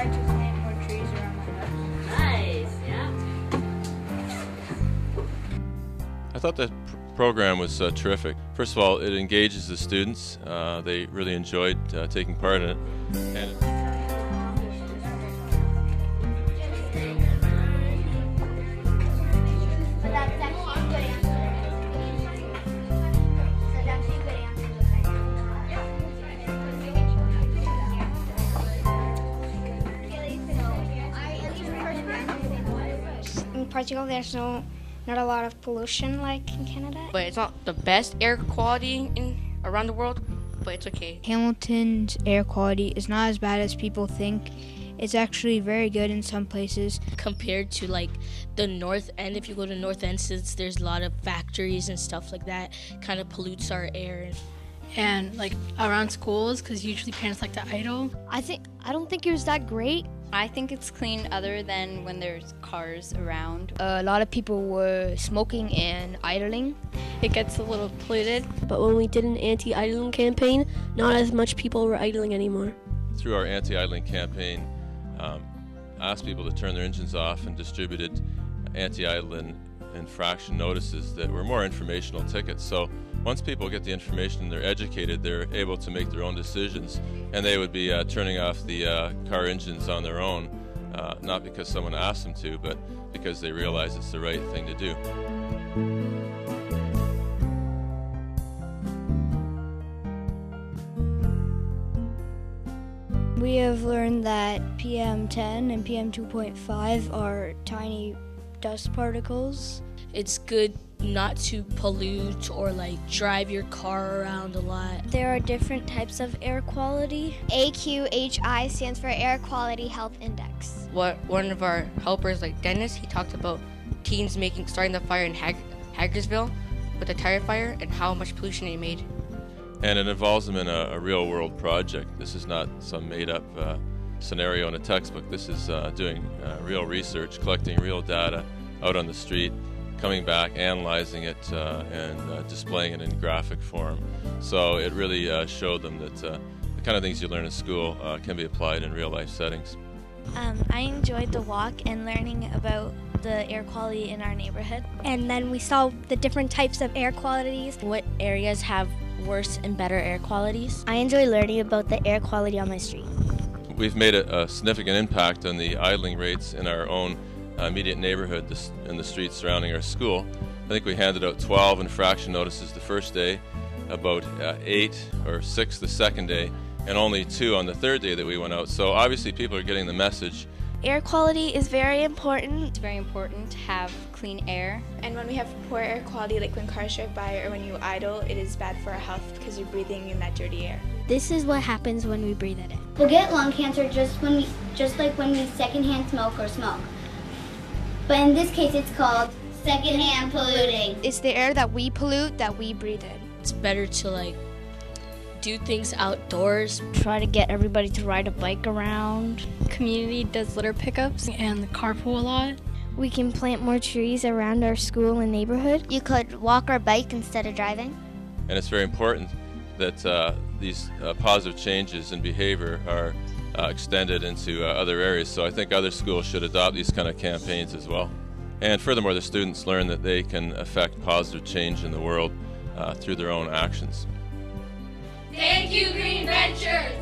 start to plant more trees around my house. Nice, yeah. I thought the program was terrific. First of all, it engages the students. They really enjoyed taking part in it. And In Portugal, there's not a lot of pollution like in Canada. But it's not the best air quality around the world, but it's okay. Hamilton's air quality is not as bad as people think. It's actually very good in some places. Compared to like the north end, if you go to north end, since there's a lot of factories and stuff like that, kind of pollutes our air. And like around schools, because usually parents like to idle. I don't think it was that great. I think it's clean other than when there's cars around. A lot of people were smoking and idling. It gets a little polluted. But when we did an anti-idling campaign, not as much people were idling anymore. through our anti-idling campaign, asked people to turn their engines off and distributed anti-idling infraction notices that were more informational tickets. So once people get the information and they're educated, they're able to make their own decisions, and they would be turning off the car engines on their own, not because someone asked them to, but because they realize it's the right thing to do. We have learned that PM10 and PM2.5 are tiny dust particles. It's good not to pollute or like drive your car around a lot. There are different types of air quality. AQHI stands for Air Quality Health Index. One of our helpers, like Dennis, he talked about teens starting the fire in Hagersville with a tire fire and how much pollution it made. And it involves them in a real-world project. This is not some made-up scenario in a textbook. This is doing real research, collecting real data out on the street, coming back, analyzing it, and displaying it in graphic form. So it really showed them that the kind of things you learn in school can be applied in real-life settings. I enjoyed the walk and learning about the air quality in our neighborhood. And then we saw the different types of air qualities. What areas have worse and better air qualities? I enjoy learning about the air quality on my street. We've made a significant impact on the idling rates in our own immediate neighborhood in the streets surrounding our school. I think we handed out 12 infraction notices the first day, about 8 or 6 the second day, and only 2 on the third day that we went out. So obviously people are getting the message. Air quality is very important. It's very important to have clean air. And when we have poor air quality, like when cars drive by or when you idle, it is bad for our health because you're breathing in that dirty air. This is what happens when we breathe it in. We'll get lung cancer just like when we secondhand smoke or smoke. But in this case, it's called secondhand polluting. It's the air that we pollute that we breathe in. It's better to like do things outdoors. Try to get everybody to ride a bike around. Community does litter pickups and carpool a lot. We can plant more trees around our school and neighborhood. You could walk or bike instead of driving. And it's very important that these positive changes in behavior are extended into other areas. So I think other schools should adopt these kind of campaigns as well. And furthermore, the students learn that they can affect positive change in the world through their own actions. Thank you, Green Ventures!